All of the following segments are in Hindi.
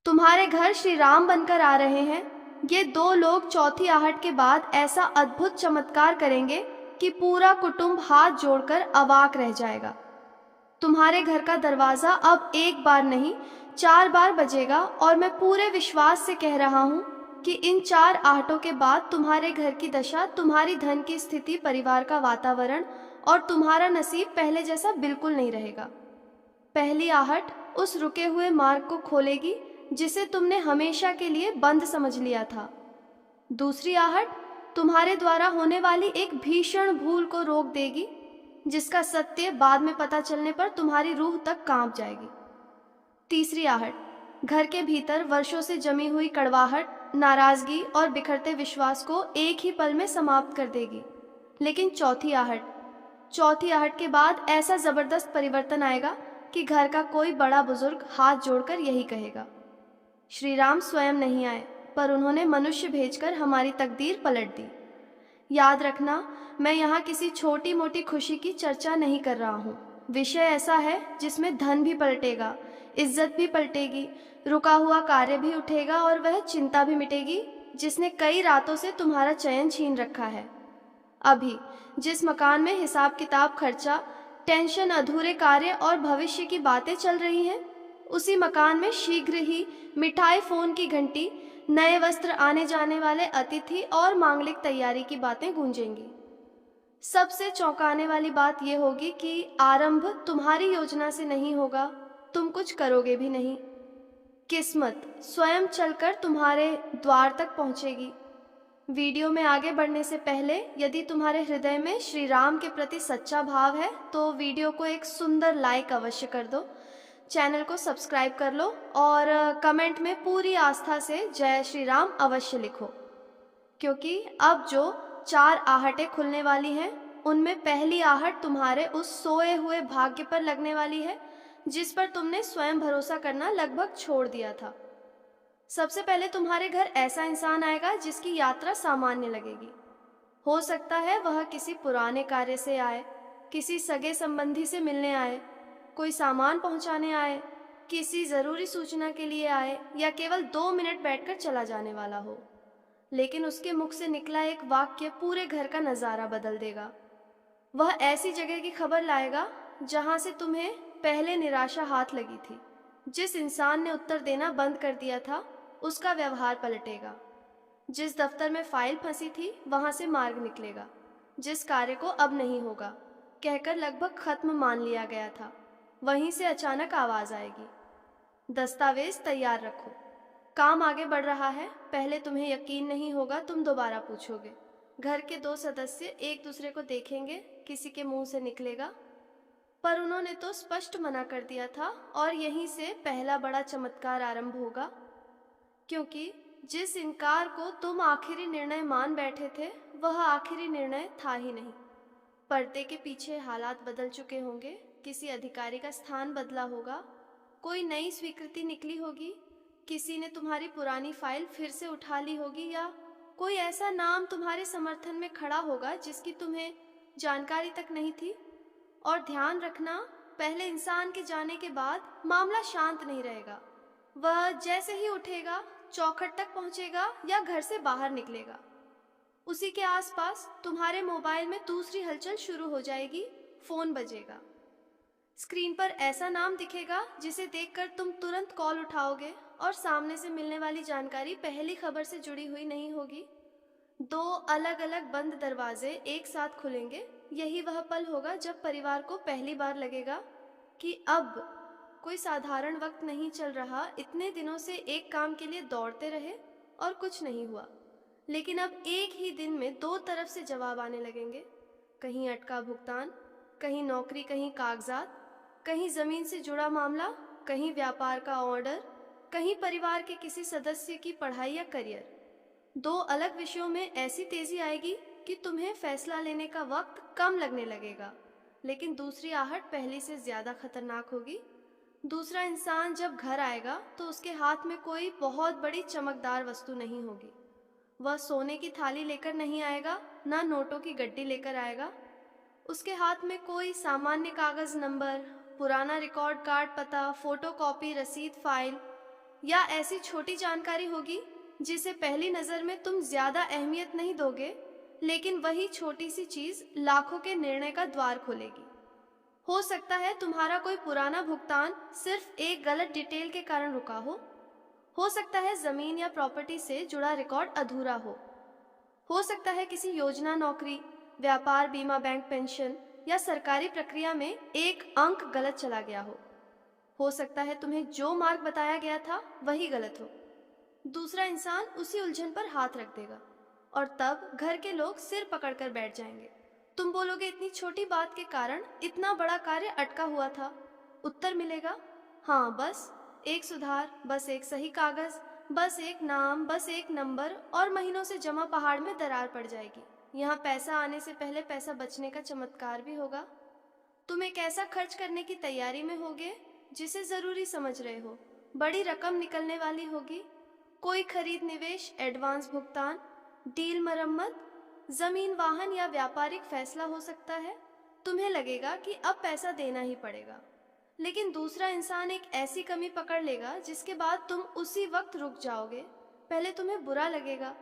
तुम्हारे घर श्री राम बनकर आ रहे हैं। ये दो लोग चौथी आहट के बाद ऐसा अद्भुत चमत्कार करेंगे कि पूरा कुटुंब हाथ जोड़कर अवाक रह जाएगा। तुम्हारे घर का दरवाजा अब एक बार नहीं 4 बार बजेगा और मैं पूरे विश्वास से कह रहा हूँ कि इन 4 आहटों के बाद तुम्हारे घर की दशा, तुम्हारी धन की स्थिति, परिवार का वातावरण और तुम्हारा नसीब पहले जैसा बिल्कुल नहीं रहेगा। पहली आहट उस रुके हुए मार्ग को खोलेगी जिसे तुमने हमेशा के लिए बंद समझ लिया था। दूसरी आहट तुम्हारे द्वारा होने वाली एक भीषण भूल को रोक देगी जिसका सत्य बाद में पता चलने पर तुम्हारी रूह तक कांप जाएगी। तीसरी आहट घर के भीतर वर्षों से जमी हुई कड़वाहट, नाराजगी और बिखरते विश्वास को एक ही पल में समाप्त कर देगी। लेकिन चौथी आहट के बाद ऐसा जबरदस्त परिवर्तन आएगा कि घर का कोई बड़ा बुजुर्ग हाथ जोड़कर यही कहेगा, श्री राम स्वयं नहीं आए पर उन्होंने मनुष्य भेजकर हमारी तकदीर पलट दी। याद रखना, मैं यहाँ किसी छोटी मोटी खुशी की चर्चा नहीं कर रहा हूँ। विषय ऐसा है जिसमें धन भी पलटेगा, इज्जत भी पलटेगी, रुका हुआ कार्य भी उठेगा और वह चिंता भी मिटेगी जिसने कई रातों से तुम्हारा चयन छीन रखा है। अभी जिस मकान में हिसाब किताब, खर्चा, टेंशन, अधूरे कार्य और भविष्य की बातें चल रही हैं, उसी मकान में शीघ्र ही मिठाई, फोन की घंटी, नए वस्त्र, आने जाने वाले अतिथि और मांगलिक तैयारी की बातें गूंजेंगी। सबसे चौंकाने वाली बात यह होगी कि आरंभ तुम्हारी योजना से नहीं होगा, तुम कुछ करोगे भी नहीं। किस्मत स्वयं चलकर तुम्हारे द्वार तक पहुंचेगी। वीडियो में आगे बढ़ने से पहले यदि तुम्हारे हृदय में श्री राम के प्रति सच्चा भाव है तो वीडियो को एक सुंदर लाइक अवश्य कर दो, चैनल को सब्सक्राइब कर लो और कमेंट में पूरी आस्था से जय श्री राम अवश्य लिखो, क्योंकि अब जो 4 आहटें खुलने वाली हैं उनमें पहली आहट तुम्हारे उस सोए हुए भाग्य पर लगने वाली है जिस पर तुमने स्वयं भरोसा करना लगभग छोड़ दिया था। सबसे पहले तुम्हारे घर ऐसा इंसान आएगा जिसकी यात्रा सामान्य लगेगी। हो सकता है वह किसी पुराने कार्य से आए, किसी सगे संबंधी से मिलने आए, कोई सामान पहुंचाने आए, किसी जरूरी सूचना के लिए आए या केवल 2 मिनट बैठकर चला जाने वाला हो। लेकिन उसके मुख से निकला एक वाक्य पूरे घर का नजारा बदल देगा। वह ऐसी जगह की खबर लाएगा जहां से तुम्हें पहले निराशा हाथ लगी थी। जिस इंसान ने उत्तर देना बंद कर दिया था उसका व्यवहार पलटेगा। जिस दफ्तर में फाइल फंसी थी वहां से मार्ग निकलेगा। जिस कार्य को अब नहीं होगा कहकर लगभग खत्म मान लिया गया था, वहीं से अचानक आवाज आएगी, दस्तावेज तैयार रखो, काम आगे बढ़ रहा है। पहले तुम्हें यकीन नहीं होगा, तुम दोबारा पूछोगे। घर के 2 सदस्य एक दूसरे को देखेंगे, किसी के मुंह से निकलेगा, पर उन्होंने तो स्पष्ट मना कर दिया था। और यहीं से पहला बड़ा चमत्कार आरंभ होगा, क्योंकि जिस इनकार को तुम आखिरी निर्णय मान बैठे थे वह आखिरी निर्णय था ही नहीं। पर्दे के पीछे हालात बदल चुके होंगे, किसी अधिकारी का स्थान बदला होगा, कोई नई स्वीकृति निकली होगी, किसी ने तुम्हारी पुरानी फाइल फिर से उठा ली होगी या कोई ऐसा नाम तुम्हारे समर्थन में खड़ा होगा जिसकी तुम्हें जानकारी तक नहीं थी। और ध्यान रखना, पहले इंसान के जाने के बाद मामला शांत नहीं रहेगा। वह जैसे ही उठेगा, चौखट तक पहुंचेगा या घर से बाहर निकलेगा, उसी के आसपास तुम्हारे मोबाइल में दूसरी हलचल शुरू हो जाएगी। फोन बजेगा, स्क्रीन पर ऐसा नाम दिखेगा जिसे देखकर तुम तुरंत कॉल उठाओगे और सामने से मिलने वाली जानकारी पहली खबर से जुड़ी हुई नहीं होगी। 2 अलग अलग बंद दरवाजे एक साथ खुलेंगे। यही वह पल होगा जब परिवार को पहली बार लगेगा कि अब कोई साधारण वक्त नहीं चल रहा। इतने दिनों से एक काम के लिए दौड़ते रहे और कुछ नहीं हुआ, लेकिन अब एक ही दिन में 2 तरफ से जवाब आने लगेंगे। कहीं अटका भुगतान, कहीं नौकरी, कहीं कागजात, कहीं जमीन से जुड़ा मामला, कहीं व्यापार का ऑर्डर, कहीं परिवार के किसी सदस्य की पढ़ाई या करियर। 2 अलग विषयों में ऐसी तेजी आएगी कि तुम्हें फैसला लेने का वक्त कम लगने लगेगा। लेकिन दूसरी आहट पहली से ज्यादा खतरनाक होगी। दूसरा इंसान जब घर आएगा तो उसके हाथ में कोई बहुत बड़ी चमकदार वस्तु नहीं होगी। वह सोने की थाली लेकर नहीं आएगा, ना नोटों की गड्डी लेकर आएगा। उसके हाथ में कोई सामान्य कागज, नंबर, पुराना रिकॉर्ड कार्ड, पता, फोटोकॉपी, रसीद, फाइल या ऐसी छोटी जानकारी होगी जिसे पहली नज़र में तुम ज़्यादा अहमियत नहीं दोगे, लेकिन वही छोटी सी चीज़ लाखों के निर्णय का द्वार खोलेगी। हो सकता है तुम्हारा कोई पुराना भुगतान सिर्फ एक गलत डिटेल के कारण रुका हो सकता है ज़मीन या प्रॉपर्टी से जुड़ा रिकॉर्ड अधूरा हो सकता है किसी योजना, नौकरी, व्यापार, बीमा, बैंक, पेंशन या सरकारी प्रक्रिया में एक अंक गलत चला गया हो सकता है तुम्हें जो मार्ग बताया गया था वही गलत हो। दूसरा इंसान उसी उलझन पर हाथ रख देगा और तब घर के लोग सिर पकड़कर बैठ जाएंगे। तुम बोलोगे, इतनी छोटी बात के कारण इतना बड़ा कार्य अटका हुआ था। उत्तर मिलेगा, हाँ, बस एक सुधार, बस एक सही कागज, बस एक नाम, बस एक नंबर, और महीनों से जमा पहाड़ में दरार पड़ जाएगी। यहाँ पैसा आने से पहले पैसा बचने का चमत्कार भी होगा। तुम एक ऐसा खर्च करने की तैयारी में होगे जिसे जरूरी समझ रहे हो। बड़ी रकम निकलने वाली होगी। कोई खरीद, निवेश, एडवांस भुगतान, डील, मरम्मत, जमीन, वाहन या व्यापारिक फैसला हो सकता है। तुम्हें लगेगा कि अब पैसा देना ही पड़ेगा, लेकिन दूसरा इंसान एक ऐसी कमी पकड़ लेगा जिसके बाद तुम उसी वक्त रुक जाओगे। पहले तुम्हें बुरा लगेगा,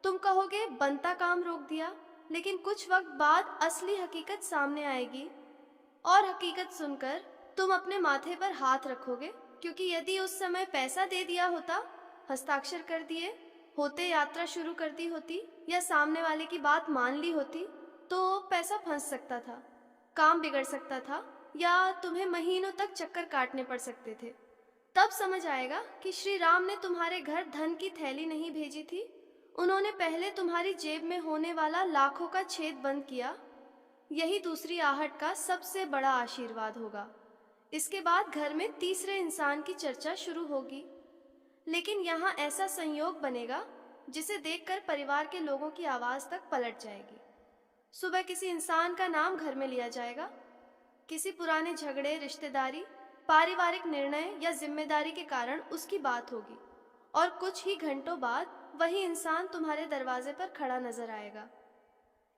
तुम कहोगे बनता काम रोक दिया, लेकिन कुछ वक्त बाद असली हकीकत सामने आएगी और हकीकत सुनकर तुम अपने माथे पर हाथ रखोगे, क्योंकि यदि उस समय पैसा दे दिया होता, हस्ताक्षर कर दिए होते, यात्रा शुरू कर दी होती या सामने वाले की बात मान ली होती, तो पैसा फंस सकता था, काम बिगड़ सकता था या तुम्हें महीनों तक चक्कर काटने पड़ सकते थे। तब समझ आएगा कि श्री राम ने तुम्हारे घर धन की थैली नहीं भेजी थी। उन्होंने पहले तुम्हारी जेब में होने वाला लाखों का छेद बंद किया। यही दूसरी आहट का सबसे बड़ा आशीर्वाद होगा। इसके बाद घर में तीसरे इंसान की चर्चा शुरू होगी, लेकिन यहाँ ऐसा संयोग बनेगा जिसे देखकर परिवार के लोगों की आवाज़ तक पलट जाएगी। सुबह किसी इंसान का नाम घर में लिया जाएगा। किसी पुराने झगड़े, रिश्तेदारी, पारिवारिक निर्णय या जिम्मेदारी के कारण उसकी बात होगी, और कुछ ही घंटों बाद वही इंसान तुम्हारे दरवाजे पर खड़ा नजर आएगा।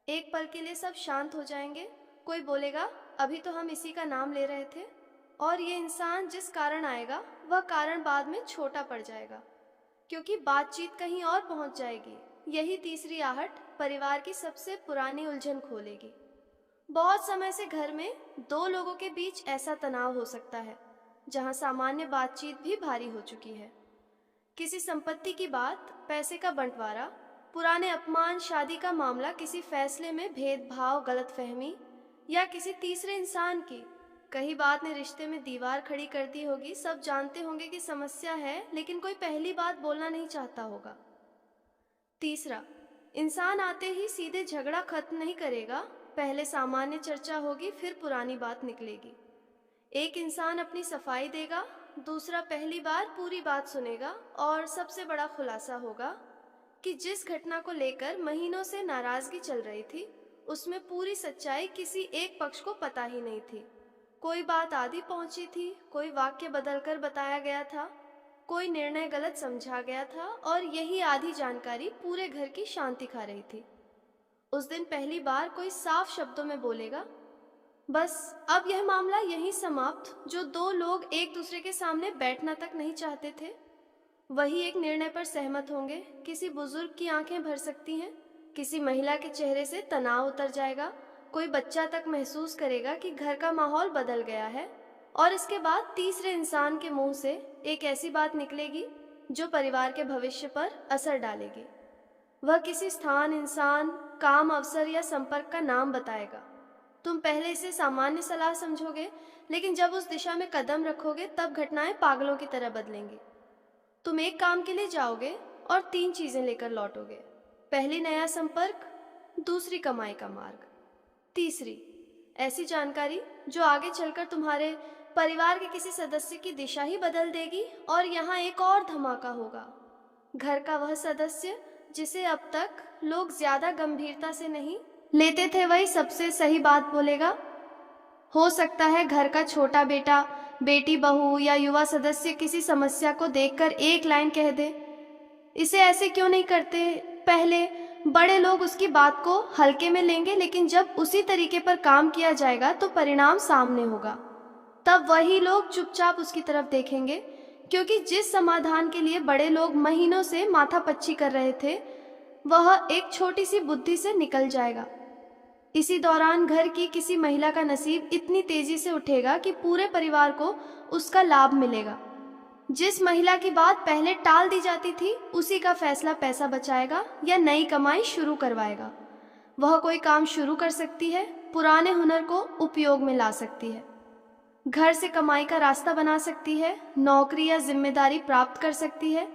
एक पल के लिए सब शांत हो जाएंगे। कोई बोलेगा, अभी तो हम इसी का नाम ले रहे थे, और ये इंसान जिस कारण आएगा वह कारण बाद में छोटा पड़ जाएगा, क्योंकि बातचीत कहीं और पहुंच जाएगी। यही तीसरी आहट परिवार की सबसे पुरानी उलझन खोलेगी। बहुत समय से घर में दो लोगों के बीच ऐसा तनाव हो सकता है जहां सामान्य बातचीत भी भारी हो चुकी है। किसी संपत्ति की बात, पैसे का बंटवारा, पुराने अपमान, शादी का मामला, किसी फैसले में भेदभाव, गलतफहमी या किसी तीसरे इंसान की कही बात ने रिश्ते में दीवार खड़ी कर दी होगी। सब जानते होंगे कि समस्या है, लेकिन कोई पहली बात बोलना नहीं चाहता होगा। तीसरा इंसान आते ही सीधे झगड़ा खत्म नहीं करेगा। पहले सामान्य चर्चा होगी, फिर पुरानी बात निकलेगी। एक इंसान अपनी सफाई देगा, दूसरा पहली बार पूरी बात सुनेगा, और सबसे बड़ा खुलासा होगा कि जिस घटना को लेकर महीनों से नाराजगी चल रही थी, उसमें पूरी सच्चाई किसी एक पक्ष को पता ही नहीं थी। कोई बात आधी पहुंची थी, कोई वाक्य बदलकर बताया गया था, कोई निर्णय गलत समझा गया था, और यही आधी जानकारी पूरे घर की शांति खा रही थी। उस दिन पहली बार कोई साफ शब्दों में बोलेगा, बस अब यह मामला यहीं समाप्त। जो दो लोग एक दूसरे के सामने बैठना तक नहीं चाहते थे, वही एक निर्णय पर सहमत होंगे। किसी बुजुर्ग की आंखें भर सकती हैं, किसी महिला के चेहरे से तनाव उतर जाएगा, कोई बच्चा तक महसूस करेगा कि घर का माहौल बदल गया है, और इसके बाद तीसरे इंसान के मुंह से एक ऐसी बात निकलेगी जो परिवार के भविष्य पर असर डालेगी। वह किसी स्थान, इंसान, काम, अवसर या संपर्क का नाम बताएगा। तुम पहले इसे सामान्य सलाह समझोगे, लेकिन जब उस दिशा में कदम रखोगे तब घटनाएं पागलों की तरह बदलेंगी। तुम एक काम के लिए जाओगे और 3 चीजें लेकर लौटोगे। पहली, नया संपर्क, दूसरी, कमाई का मार्ग, तीसरी, ऐसी जानकारी जो आगे चलकर तुम्हारे परिवार के किसी सदस्य की दिशा ही बदल देगी। और यहाँ एक और धमाका होगा। घर का वह सदस्य जिसे अब तक लोग ज्यादा गंभीरता से नहीं लेते थे, वही सबसे सही बात बोलेगा। हो सकता है घर का छोटा बेटा, बेटी, बहू या युवा सदस्य किसी समस्या को देखकर एक लाइन कह दे, इसे ऐसे क्यों नहीं करते। पहले बड़े लोग उसकी बात को हल्के में लेंगे, लेकिन जब उसी तरीके पर काम किया जाएगा तो परिणाम सामने होगा। तब वही लोग चुपचाप उसकी तरफ देखेंगे, क्योंकि जिस समाधान के लिए बड़े लोग महीनों से माथापच्ची कर रहे थे, वह एक छोटी सी बुद्धि से निकल जाएगा। इसी दौरान घर की किसी महिला का नसीब इतनी तेजी से उठेगा कि पूरे परिवार को उसका लाभ मिलेगा। जिस महिला की बात पहले टाल दी जाती थी, उसी का फैसला पैसा बचाएगा या नई कमाई शुरू करवाएगा। वह कोई काम शुरू कर सकती है, पुराने हुनर को उपयोग में ला सकती है, घर से कमाई का रास्ता बना सकती है, नौकरी या जिम्मेदारी प्राप्त कर सकती है,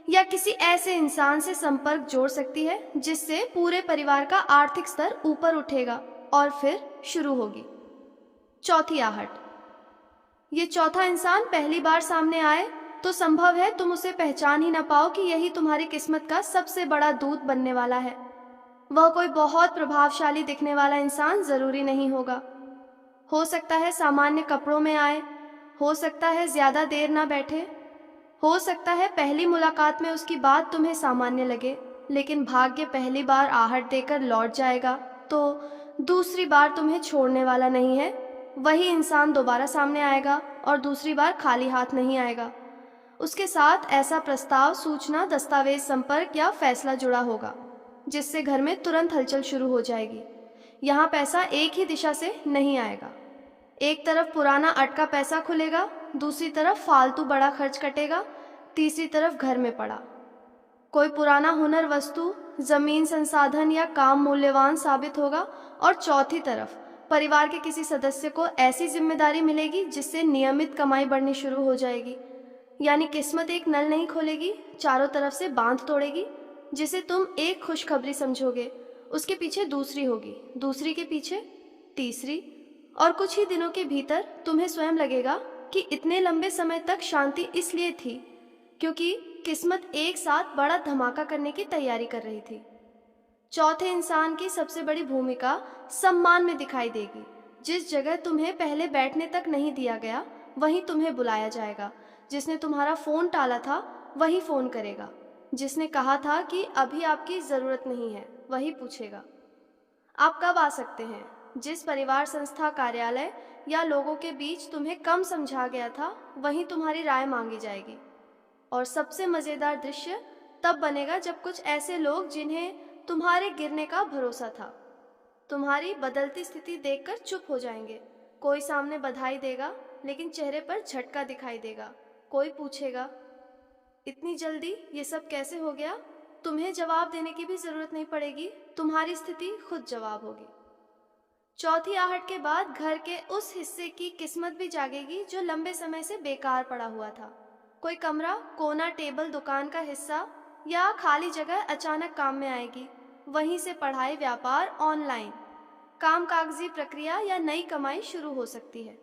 या किसी ऐसे इंसान से संपर्क जोड़ सकती है जिससे पूरे परिवार का आर्थिक स्तर ऊपर उठेगा और फिर शुरू होगी चौथी आहट। ये चौथा इंसान पहली बार सामने आए तो संभव है तुम उसे पहचान ही ना पाओ कि यही तुम्हारी किस्मत का सबसे बड़ा दूत बनने वाला है। वह कोई बहुत प्रभावशाली दिखने वाला इंसान जरूरी नहीं होगा। हो सकता है सामान्य कपड़ों में आए, हो सकता है ज्यादा देर ना बैठे, हो सकता है पहली मुलाकात में उसकी बात तुम्हें सामान्य लगे, लेकिन भाग्य पहली बार आहट देकर लौट जाएगा तो दूसरी बार तुम्हें छोड़ने वाला नहीं है। वही इंसान दोबारा सामने आएगा और दूसरी बार खाली हाथ नहीं आएगा। उसके साथ ऐसा प्रस्ताव, सूचना, दस्तावेज, संपर्क या फैसला जुड़ा होगा जिससे घर में तुरंत हलचल शुरू हो जाएगी। यहाँ पैसा एक ही दिशा से नहीं आएगा। एक तरफ पुराना अटका पैसा खुलेगा, दूसरी तरफ फालतू बड़ा खर्च कटेगा, तीसरी तरफ घर में पड़ा कोई पुराना हुनर, वस्तु, जमीन, संसाधन या काम मूल्यवान साबित होगा, और चौथी तरफ परिवार के किसी सदस्य को ऐसी जिम्मेदारी मिलेगी जिससे नियमित कमाई बढ़नी शुरू हो जाएगी। यानी किस्मत एक नल नहीं खोलेगी, चारों तरफ से बांध तोड़ेगी। जिसे तुम एक खुशखबरी समझोगे, उसके पीछे दूसरी होगी, दूसरी के पीछे तीसरी, और कुछ ही दिनों के भीतर तुम्हें स्वयं लगेगा कि इतने लंबे समय तक शांति इसलिए थी क्योंकि किस्मत एक साथ बड़ा धमाका करने की तैयारी कर रही थी। चौथे इंसान की सबसे बड़ी भूमिका सम्मान में दिखाई देगी। जिस जगह तुम्हें पहले बैठने तक नहीं दिया गया, वहीं तुम्हें बुलाया जाएगा। जिसने तुम्हारा फोन टाला था, वही फोन करेगा। जिसने कहा था कि अभी आपकी जरूरत नहीं है, वही पूछेगा आप कब आ सकते हैं। जिस परिवार, संस्था, कार्यालय या लोगों के बीच तुम्हें कम समझा गया था, वहीं तुम्हारी राय मांगी जाएगी। और सबसे मजेदार दृश्य तब बनेगा जब कुछ ऐसे लोग जिन्हें तुम्हारे गिरने का भरोसा था, तुम्हारी बदलती स्थिति देखकर चुप हो जाएंगे। कोई सामने बधाई देगा, लेकिन चेहरे पर झटका दिखाई देगा। कोई पूछेगा, इतनी जल्दी ये सब कैसे हो गया? तुम्हें जवाब देने की भी जरूरत नहीं पड़ेगी, तुम्हारी स्थिति खुद जवाब होगी। चौथी आहट के बाद घर के उस हिस्से की किस्मत भी जागेगी जो लंबे समय से बेकार पड़ा हुआ था। कोई कमरा, कोना, टेबल, दुकान का हिस्सा या खाली जगह अचानक काम में आएगी। वहीं से पढ़ाई, व्यापार, ऑनलाइन काम, कागजी प्रक्रिया या नई कमाई शुरू हो सकती है।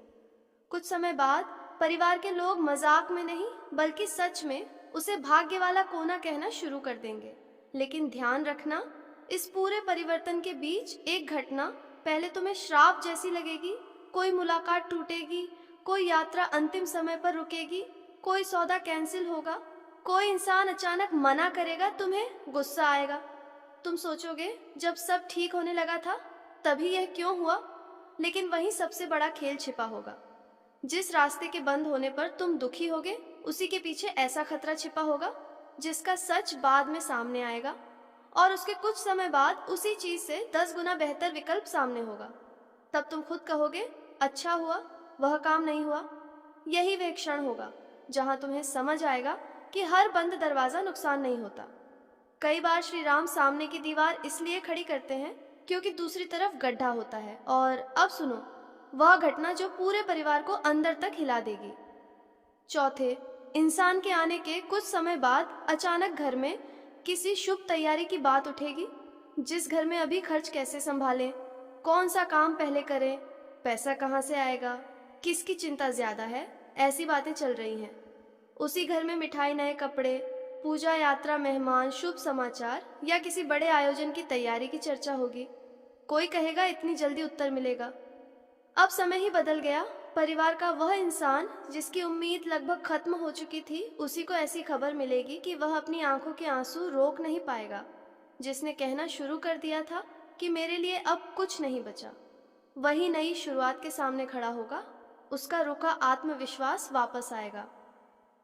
कुछ समय बाद परिवार के लोग मजाक में नहीं बल्कि सच में उसे भाग्य वाला कोना कहना शुरू कर देंगे। लेकिन ध्यान रखना, इस पूरे परिवर्तन के बीच एक घटना पहले तुम्हें श्राप जैसी लगेगी। कोई मुलाकात टूटेगी, कोई यात्रा अंतिम समय पर रुकेगी, कोई सौदा कैंसिल होगा, कोई इंसान अचानक मना करेगा, तुम्हें गुस्सा आएगा। तुम सोचोगे जब सब ठीक होने लगा था तभी यह क्यों हुआ? लेकिन वहीं सबसे बड़ा खेल छिपा होगा। जिस रास्ते के बंद होने पर तुम दुखी होगे, उसी के पीछे ऐसा खतरा छिपा होगा जिसका सच बाद में सामने आएगा, और उसके कुछ समय बाद उसी चीज से 10 गुना बेहतर विकल्प सामने होगा। तब तुम खुद कहोगे, अच्छा हुआ वह काम नहीं हुआ। यही वह क्षण होगा जहां तुम्हें समझ आएगा कि हर बंद दरवाजा नुकसान नहीं होता। कई बार श्री राम सामने की दीवार इसलिए खड़ी करते हैं क्योंकि दूसरी तरफ गड्ढा होता है। और अब सुनो वह घटना जो पूरे परिवार को अंदर तक हिला देगी। चौथे इंसान के आने के कुछ समय बाद अचानक घर में किसी शुभ तैयारी की बात उठेगी। जिस घर में अभी खर्च कैसे संभालें, कौन सा काम पहले करें, पैसा कहाँ से आएगा, किसकी चिंता ज्यादा है, ऐसी बातें चल रही हैं। उसी घर में मिठाई, नए कपड़े, पूजा, यात्रा, मेहमान, शुभ समाचार या किसी बड़े आयोजन की तैयारी की चर्चा होगी। कोई कहेगा इतनी जल्दी उत्तर मिलेगा। अब समय ही बदल गया। परिवार का वह इंसान जिसकी उम्मीद लगभग खत्म हो चुकी थी, उसी को ऐसी खबर मिलेगी कि वह अपनी आंखों के आंसू रोक नहीं पाएगा। जिसने कहना शुरू कर दिया था कि मेरे लिए अब कुछ नहीं बचा, वही नई शुरुआत के सामने खड़ा होगा। उसका रुका आत्मविश्वास वापस आएगा।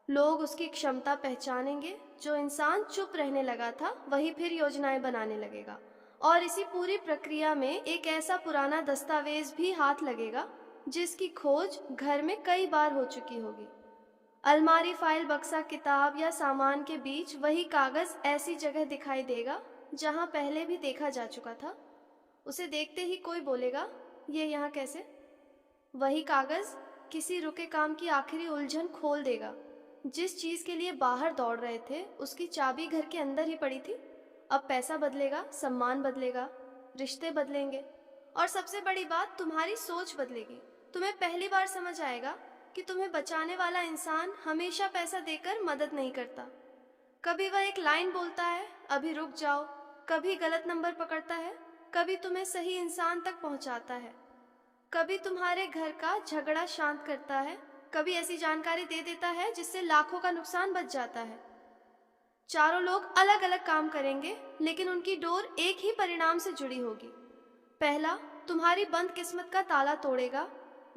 लोग उसकी क्षमता पहचानेंगे। जो इंसान चुप रहने लगा था वही फिर योजनाएं बनाने लगेगा, और इसी पूरी प्रक्रिया में एक ऐसा पुराना दस्तावेज भी हाथ लगेगा जिसकी खोज घर में कई बार हो चुकी होगी। अलमारी, फाइल, बक्सा, किताब या सामान के बीच वही कागज ऐसी जगह दिखाई देगा जहां पहले भी देखा जा चुका था। उसे देखते ही कोई बोलेगा, ये यहाँ कैसे? वही कागज किसी रुके काम की आखिरी उलझन खोल देगा। जिस चीज के लिए बाहर दौड़ रहे थे उसकी चाबी घर के अंदर ही पड़ी थी। अब पैसा बदलेगा, सम्मान बदलेगा, रिश्ते बदलेंगे, और सबसे बड़ी बात, तुम्हारी सोच बदलेगी। तुम्हें पहली बार समझ आएगा कि तुम्हें बचाने वाला इंसान हमेशा पैसा देकर मदद नहीं करता। कभी वह एक लाइन बोलता है, अभी रुक जाओ, कभी गलत नंबर पकड़ता है, कभी तुम्हें सही इंसान तक पहुंचाता है, कभी तुम्हारे घर का झगड़ा शांत करता है, कभी ऐसी जानकारी दे देता है जिससे लाखों का नुकसान बच जाता है। चारों लोग अलग अलग काम करेंगे लेकिन उनकी डोर एक ही परिणाम से जुड़ी होगी। पहला, तुम्हारी बंद किस्मत का ताला तोड़ेगा।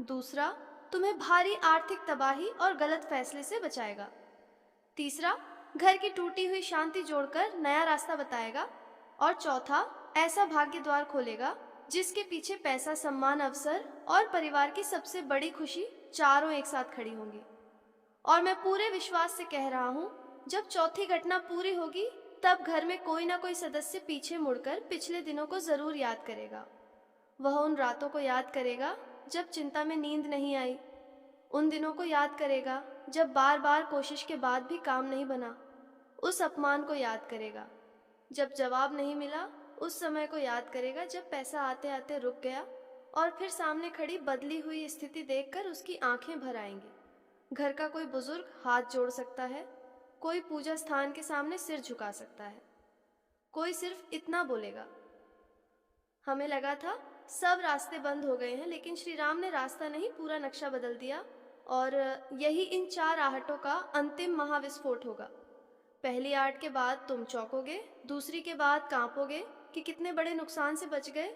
दूसरा, तुम्हें भारी आर्थिक तबाही और गलत फैसले से बचाएगा। तीसरा, घर की टूटी हुई शांति जोड़कर नया रास्ता बताएगा। और चौथा, ऐसा भाग्य द्वार खोलेगा जिसके पीछे पैसा, सम्मान, अवसर और परिवार की सबसे बड़ी खुशी चारों एक साथ खड़ी होंगी। और मैं पूरे विश्वास से कह रहा हूँ, जब चौथी घटना पूरी होगी तब घर में कोई ना कोई सदस्य पीछे मुड़कर पिछले दिनों को जरूर याद करेगा। वह उन रातों को याद करेगा जब चिंता में नींद नहीं आई, उन दिनों को याद करेगा जब बार बार कोशिश के बाद भी काम नहीं बना, उस अपमान को याद करेगा जब जवाब नहीं मिला, उस समय को याद करेगा जब पैसा आते आते रुक गया, और फिर सामने खड़ी बदली हुई स्थिति देखकर उसकी आंखें भर आएंगी। घर का कोई बुजुर्ग हाथ जोड़ सकता है, कोई पूजा स्थान के सामने सिर झुका सकता है, कोई सिर्फ इतना बोलेगा, हमें लगा था सब रास्ते बंद हो गए हैं, लेकिन श्री राम ने रास्ता नहीं पूरा नक्शा बदल दिया। और यही इन 4 आहटों का अंतिम महाविस्फोट होगा। पहली आहट के बाद तुम चौंकोगे, दूसरी के बाद कांपोगे कि कितने बड़े नुकसान से बच गए,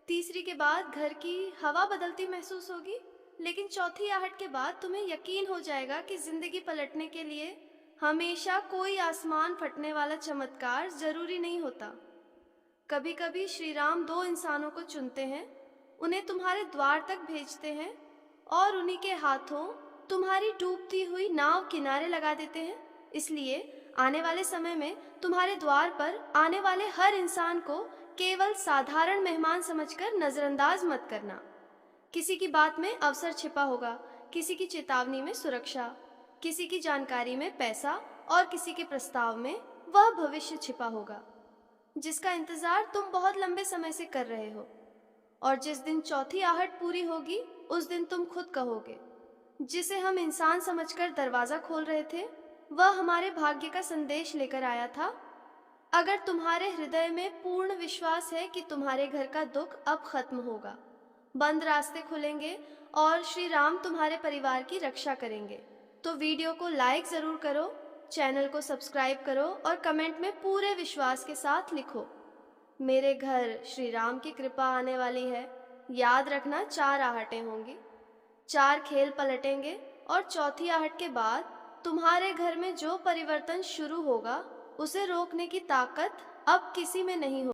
तीसरी के बाद घर की हवा बदलती महसूस होगी, लेकिन चौथी आहट के बाद तुम्हें यकीन हो जाएगा कि जिंदगी पलटने के लिए हमेशा कोई आसमान फटने वाला चमत्कार जरूरी नहीं होता। कभी कभी श्री राम 2 इंसानों को चुनते हैं, उन्हें तुम्हारे द्वार तक भेजते हैं और उन्हीं के हाथों तुम्हारी डूबती हुई नाव किनारे लगा देते हैं। इसलिए आने वाले समय में तुम्हारे द्वार पर आने वाले हर इंसान को केवल साधारण मेहमान समझकर नजरअंदाज मत करना। किसी की बात में अवसर छिपा होगा, किसी की चेतावनी में सुरक्षा, किसी की जानकारी में पैसा, और किसी के प्रस्ताव में वह भविष्य छिपा होगा जिसका इंतजार तुम बहुत लंबे समय से कर रहे हो। और जिस दिन चौथी आहट पूरी होगी उस दिन तुम खुद कहोगे, जिसे हम इंसान समझकर दरवाजा खोल रहे थे वह हमारे भाग्य का संदेश लेकर आया था। अगर तुम्हारे हृदय में पूर्ण विश्वास है कि तुम्हारे घर का दुख अब खत्म होगा, बंद रास्ते खुलेंगे और श्री राम तुम्हारे परिवार की रक्षा करेंगे, तो वीडियो को लाइक जरूर करो, चैनल को सब्सक्राइब करो और कमेंट में पूरे विश्वास के साथ लिखो, मेरे घर श्री राम की कृपा आने वाली है। याद रखना, 4 आहटें होंगी, 4 खेल पलटेंगे, और चौथी आहट के बाद तुम्हारे घर में जो परिवर्तन शुरू होगा उसे रोकने की ताकत अब किसी में नहीं होगी।